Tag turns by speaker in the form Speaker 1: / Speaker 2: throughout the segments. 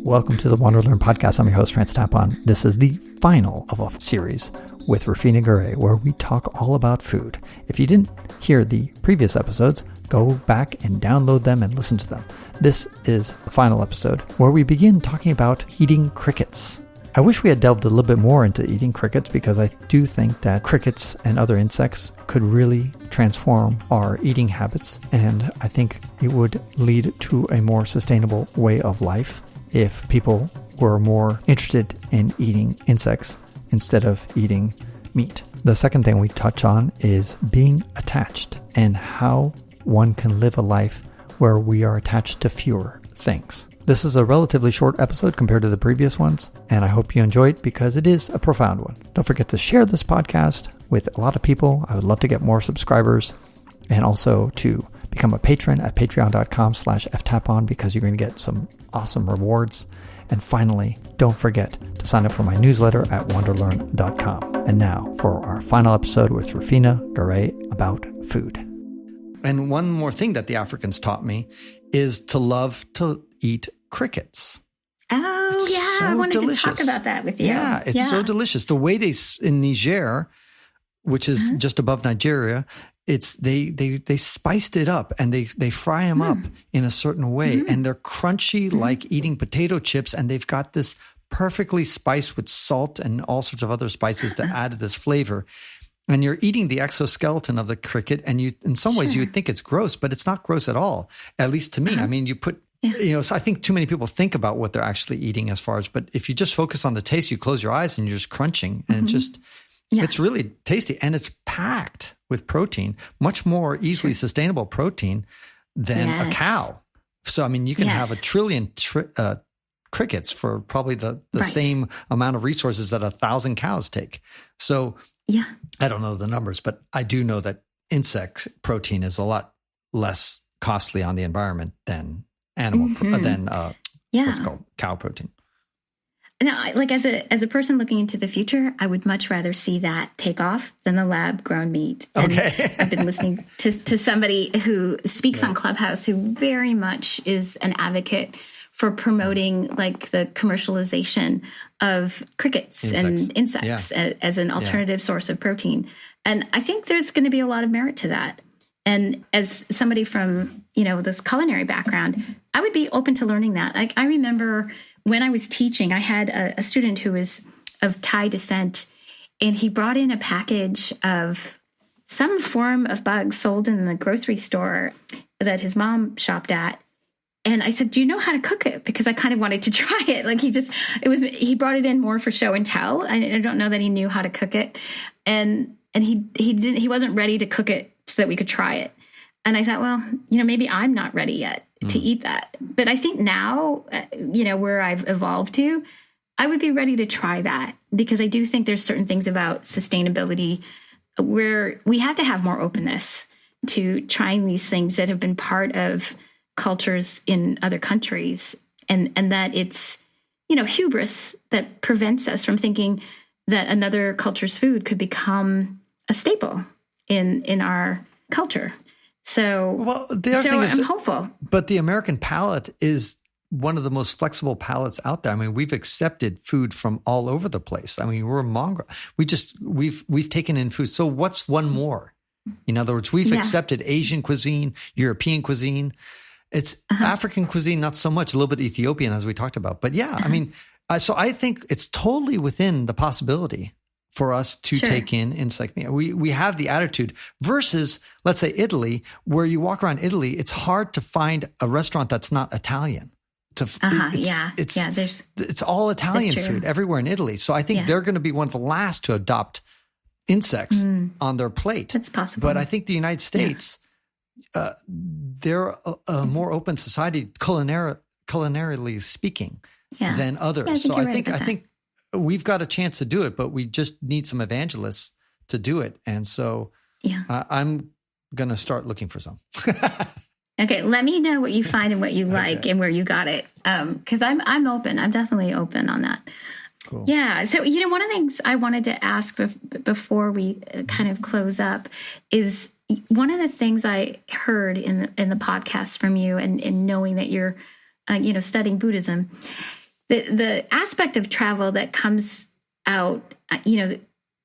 Speaker 1: Welcome to the WanderLearn-Podcast. I'm your host, Tapon. This is the final of a series with Rufina Garay, where we talk all about food. If you didn't hear the previous episodes, go back and download them and listen to them. This is the final episode where we begin talking about eating crickets. I wish we had delved a little bit more into eating crickets because I do think that crickets and other insects could really transform our eating habits, and I think it would lead to a more sustainable way of life if people were more interested in eating insects instead of eating meat. The second thing we touch on is being attached and how one can live a life where we are attached to fewer things. This is a relatively short episode compared to the previous ones, and I hope you enjoy it because it is a profound one. Don't forget to share this podcast with a lot of people. I would love to get more subscribers, and also to become a patron at patreon.com/ftapon because you're going to get some awesome rewards. And finally, don't forget to sign up for my newsletter at WanderLearn.com. And now for our final episode with Rufina Garay about food. And one more thing that the Africans taught me is to love to eat crickets.
Speaker 2: Oh,
Speaker 1: it's
Speaker 2: yeah.
Speaker 1: so
Speaker 2: I wanted
Speaker 1: delicious.
Speaker 2: to talk about that with you.
Speaker 1: Yeah, it's so delicious. The way they, in Niger, which is just above Nigeria, it's they spiced it up and they fry them up in a certain way, and they're crunchy like eating potato chips, and they've got this perfectly spiced with salt and all sorts of other spices to add this flavor. And you're eating the exoskeleton of the cricket, and you, in some ways, you would think it's gross, but it's not gross at all. At least to me. I mean, you put, so I think too many people think about what they're actually eating as far as, but if you just focus on the taste, you close your eyes and you're just crunching, and it's really tasty, and it's packed with protein, much more easily sustainable protein than a cow. So, I mean, you can have a trillion crickets for probably the same amount of resources that 1,000 cows take. So, I don't know the numbers, but I do know that insect protein is a lot less costly on the environment than animal, what's called cow protein.
Speaker 2: Now, like as a person looking into the future, I would much rather see that take off than the lab grown meat. And I've been listening to somebody who speaks on Clubhouse who very much is an advocate for promoting like the commercialization of crickets and insects as an alternative source of protein. And I think there's going to be a lot of merit to that. And as somebody from, this culinary background, I would be open to learning that. Like I remember when I was teaching, I had a student who was of Thai descent, and he brought in a package of some form of bugs sold in the grocery store that his mom shopped at. And I said, do you know how to cook it? Because I kind of wanted to try it. Like he brought it in more for show and tell. I don't know that he knew how to cook it. And he wasn't ready to cook it so that we could try it. And I thought, well, maybe I'm not ready yet to eat that. But I think now, where I've evolved to, I would be ready to try that, because I do think there's certain things about sustainability where we have to have more openness to trying these things that have been part of cultures in other countries, and that it's hubris that prevents us from thinking that another culture's food could become a staple in our culture. So I'm hopeful.
Speaker 1: But the American palate is one of the most flexible palates out there. I mean, we've accepted food from all over the place. I mean, we're a mongrel. We've taken in food. So what's one more? In other words, we've accepted Asian cuisine, European cuisine. It's African cuisine, not so much, a little bit Ethiopian, as we talked about. But I mean, so I think it's totally within the possibility for us to take in insect meat. We have the attitude versus, let's say, Italy, where you walk around Italy, it's hard to find a restaurant that's not Italian. It's all Italian food everywhere in Italy. So I think they're going to be one of the last to adopt insects on their plate.
Speaker 2: That's possible.
Speaker 1: But I think the United States... they're a more open society, culinarily speaking, than others.
Speaker 2: Yeah,
Speaker 1: I think we've got a chance to do it, but we just need some evangelists to do it. And so I'm going to start looking for some.
Speaker 2: Okay, let me know what you find and what you like and where you got it, because I'm open. I'm definitely open on that.
Speaker 1: Cool.
Speaker 2: Yeah. So, one of the things I wanted to ask before we kind of close up is, one of the things I heard in the podcast from you, and knowing that you're, studying Buddhism, The aspect of travel that comes out,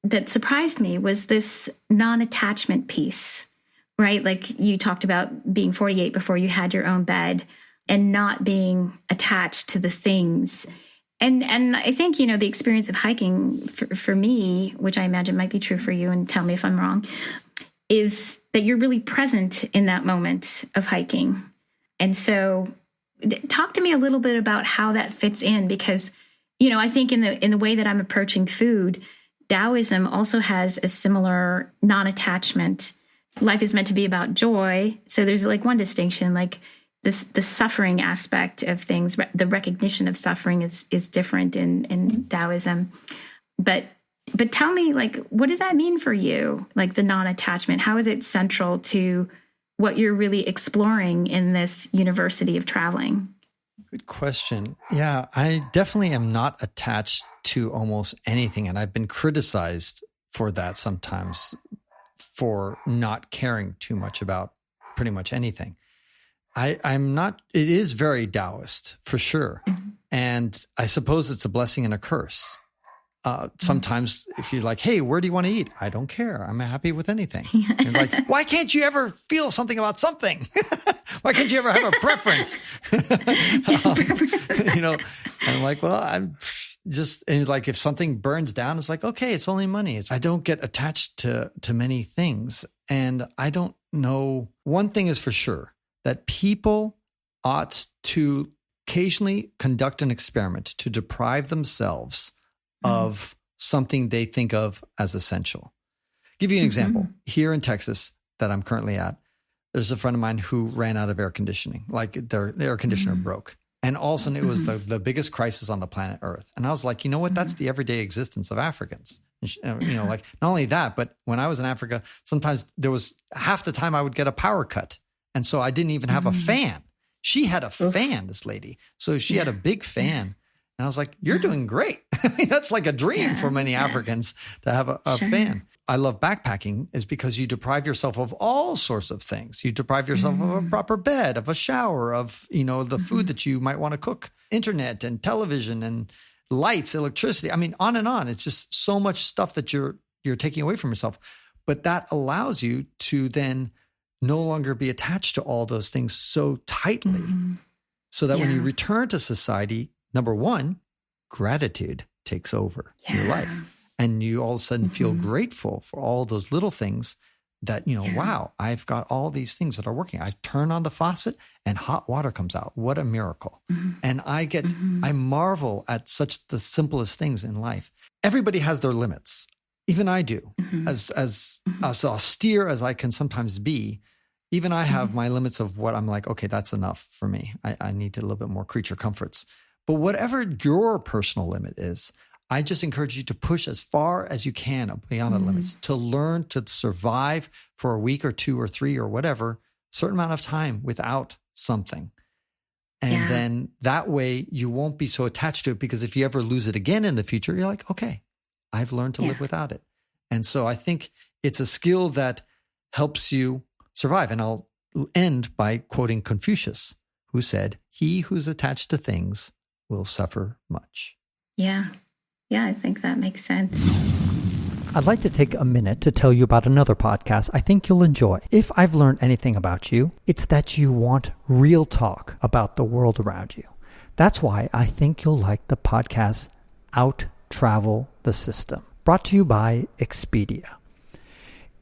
Speaker 2: that surprised me was this non-attachment piece, right? Like you talked about being 48 before you had your own bed and not being attached to the things. And I think, the experience of hiking for me, which I imagine might be true for you, and tell me if I'm wrong, is that you're really present in that moment of hiking. And so talk to me a little bit about how that fits in, because, I think in the way that I'm approaching food, Taoism also has a similar non-attachment. Life is meant to be about joy. So there's like one distinction, like the suffering aspect of things, the recognition of suffering is different in Taoism. But tell me, like, what does that mean for you? Like the non-attachment, how is it central to what you're really exploring in this university of traveling?
Speaker 1: Good question. Yeah, I definitely am not attached to almost anything. And I've been criticized for that sometimes, for not caring too much about pretty much anything. I'm not, it is very Taoist for sure. Mm-hmm. And I suppose it's a blessing and a curse. Sometimes if you're like, hey, where do you want to eat? I don't care. I'm happy with anything. You're like, why can't you ever feel something about something? Why can't you ever have a preference? I'm like, well, I'm just, and like, if something burns down, it's like, okay, it's only money. I don't get attached to many things. And I don't know. One thing is for sure, that people ought to occasionally conduct an experiment to deprive themselves of something they think of as essential. Give you an example. Here in Texas that I'm currently at, there's a friend of mine who ran out of air conditioning. Like their air conditioner broke. And all of a sudden it was the biggest crisis on the planet Earth. And I was like, you know what? That's the everyday existence of Africans. Like not only that, but when I was in Africa, sometimes there was half the time I would get a power cut. And so I didn't even have a fan. She had a fan, this lady. So she had a big fan. And I was like, you're doing great. I mean, that's like a dream for many Africans to have a fan. I love backpacking is because you deprive yourself of all sorts of things. You deprive yourself of a proper bed, of a shower, of, the food that you might want to cook, internet and television and lights, electricity. I mean, on and on. It's just so much stuff that you're taking away from yourself. But that allows you to then no longer be attached to all those things so tightly. So that when you return to society, number one, gratitude takes over your life. And you all of a sudden feel grateful for all those little things that, wow, I've got all these things that are working. I turn on the faucet and hot water comes out. What a miracle. And I marvel at such the simplest things in life. Everybody has their limits. Even I do. As austere as I can sometimes be, even I have my limits of what I'm like, okay, that's enough for me. I need a little bit more creature comforts. But whatever your personal limit is, I just encourage you to push as far as you can beyond the limits, to learn to survive for a week or 2 or 3 or whatever, certain amount of time without something. And then that way you won't be so attached to it, because if you ever lose it again in the future, you're like, okay, I've learned to live without it. And so I think it's a skill that helps you survive. And I'll end by quoting Confucius, who said, "He who's attached to things will suffer much."
Speaker 2: Yeah, I think that makes sense.
Speaker 1: I'd like to take a minute to tell you about another podcast I think you'll enjoy. If I've learned anything about you, it's that you want real talk about the world around you. That's why I think you'll like the podcast Out Travel the System, brought to you by Expedia.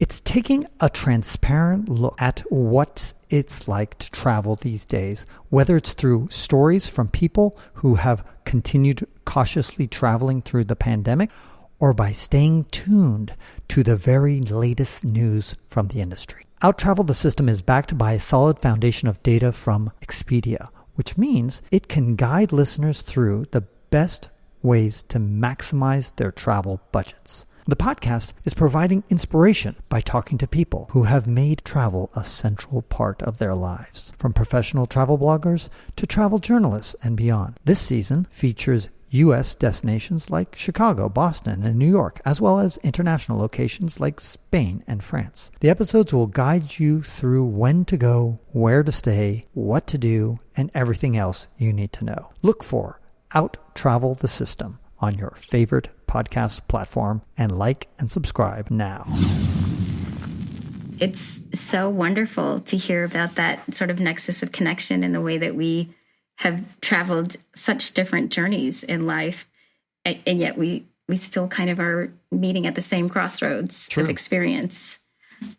Speaker 1: It's taking a transparent look at what it's like to travel these days, whether it's through stories from people who have continued cautiously traveling through the pandemic, or by staying tuned to the very latest news from the industry. Out Travel the System is backed by a solid foundation of data from Expedia, which means it can guide listeners through the best ways to maximize their travel budgets. The podcast is providing inspiration by talking to people who have made travel a central part of their lives, from professional travel bloggers to travel journalists and beyond. This season features U.S. destinations like Chicago, Boston, and New York, as well as international locations like Spain and France. The episodes will guide you through when to go, where to stay, what to do, and everything else you need to know. Look for out-travel the system on your favorite podcast platform and like and subscribe now.
Speaker 2: It's so wonderful to hear about that sort of nexus of connection in the way that we have traveled such different journeys in life, and yet we still kind of are meeting at the same crossroads of experience.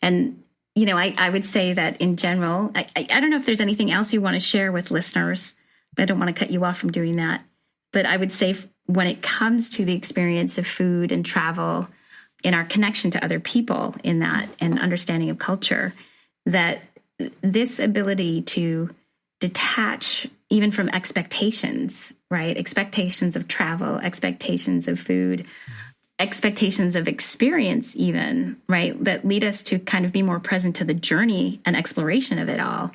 Speaker 2: And, you know, I would say that in general, I don't know if there's anything else you want to share with listeners, but I don't want to cut you off from doing that. But I would say when it comes to the experience of food and travel and our connection to other people in that and understanding of culture, that this ability to detach even from expectations, right? Expectations of travel, expectations of food, expectations of experience even, right? That lead us to kind of be more present to the journey and exploration of it all.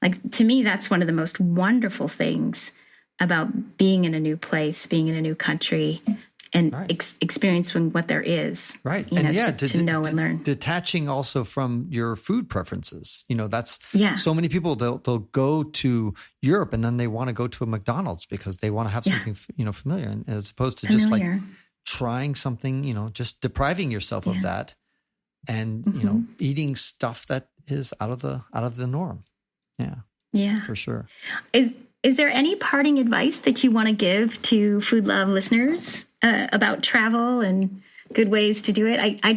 Speaker 2: Like, to me, that's one of the most wonderful things about being in a new place, being in a new country, and experiencing what there is.
Speaker 1: Right.
Speaker 2: You know, to know and learn.
Speaker 1: Detaching also from your food preferences. You know, that's so many people, they'll go to Europe and then they want to go to a McDonald's because they want to have something, you know, familiar. And as opposed to just like trying something, you know, just depriving yourself of that and, you know, eating stuff that is out of the norm. Yeah. Yeah. For sure.
Speaker 2: Is there any parting advice that you want to give to Food Love listeners about travel and good ways to do it? I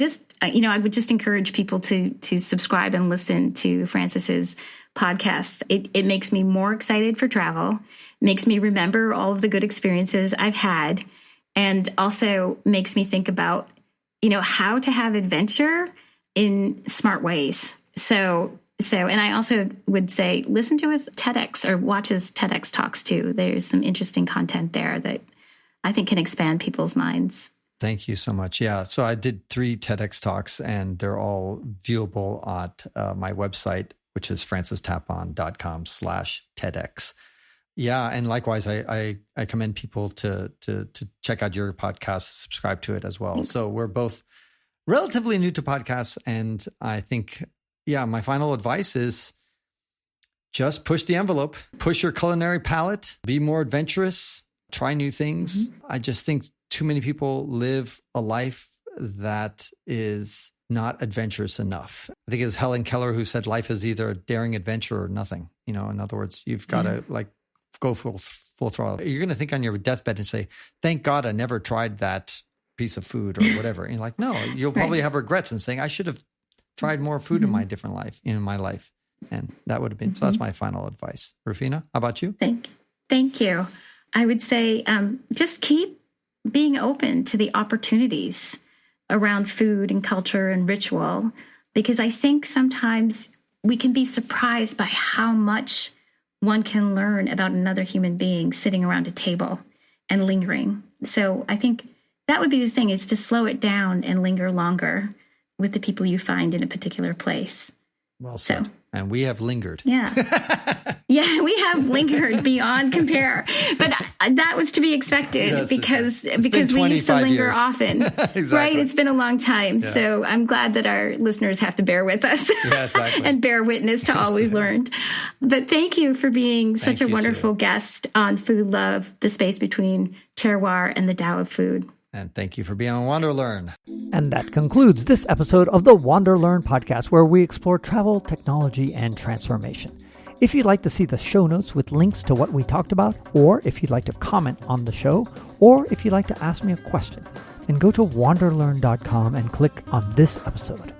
Speaker 2: would just encourage people to subscribe and listen to Frances's podcast. It makes me more excited for travel, makes me remember all of the good experiences I've had, and also makes me think about, you know, how to have adventure in smart ways. So, and I also would say, listen to his TEDx or watch his TEDx talks too. There's some interesting content there that I think can expand people's minds.
Speaker 1: Thank you so much. Yeah. So I did 3 TEDx talks and they're all viewable at my website, which is francistapon.com/TEDx. Yeah. And likewise, I commend people to check out your podcast, subscribe to it as well. Thanks. So we're both relatively new to podcasts. And I think, my final advice is just push the envelope, push your culinary palate, be more adventurous, try new things. Mm-hmm. I just think too many people live a life that is not adventurous enough. I think it was Helen Keller who said life is either a daring adventure or nothing. You know, in other words, you've got to like go full throttle. You're going to think on your deathbed and say, thank God I never tried that piece of food or whatever. And you're like, no, you'll probably have regrets and saying, I should have tried more food in my life. And that would have been, so that's my final advice. Rufina, how about you?
Speaker 2: Thank you. I would say, just keep being open to the opportunities around food and culture and ritual, because I think sometimes we can be surprised by how much one can learn about another human being sitting around a table and lingering. So I think that would be the thing, is to slow it down and linger longer with the people you find in a particular place.
Speaker 1: Well said. And we have lingered.
Speaker 2: Yeah. Yeah, we have lingered beyond compare. But that was to be expected because we used to linger often. Exactly. Right? It's been a long time. Yeah. So I'm glad that our listeners have to bear with us and bear witness to all we've learned. But thank you for being such a wonderful guest on Food Love, the space between terroir and the Tao of food.
Speaker 1: And thank you for being on WanderLearn. And that concludes this episode of the WanderLearn podcast, where we explore travel, technology, and transformation. If you'd like to see the show notes with links to what we talked about, or if you'd like to comment on the show, or if you'd like to ask me a question, then go to wanderlearn.com and click on this episode.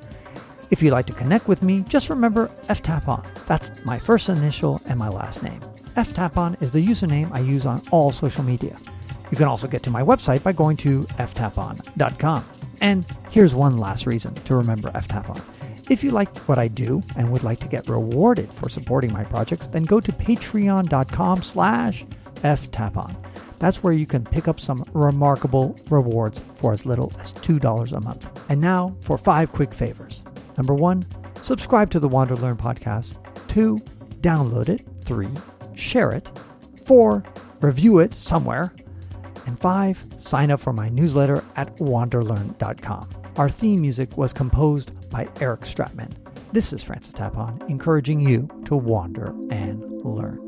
Speaker 1: If you'd like to connect with me, just remember ftapon. That's my first initial and my last name. ftapon is the username I use on all social media. You can also get to my website by going to ftapon.com. And here's one last reason to remember ftapon. If you like what I do and would like to get rewarded for supporting my projects, then go to patreon.com/ftapon. That's where you can pick up some remarkable rewards for as little as $2 a month. And now for 5 quick favors. Number 1, subscribe to the WanderLearn podcast. 2, download it. 3, share it. 4, review it somewhere. And 5, sign up for my newsletter at wanderlearn.com. Our theme music was composed by Eric Stratman. This is Francis Tapon, encouraging you to wander and learn.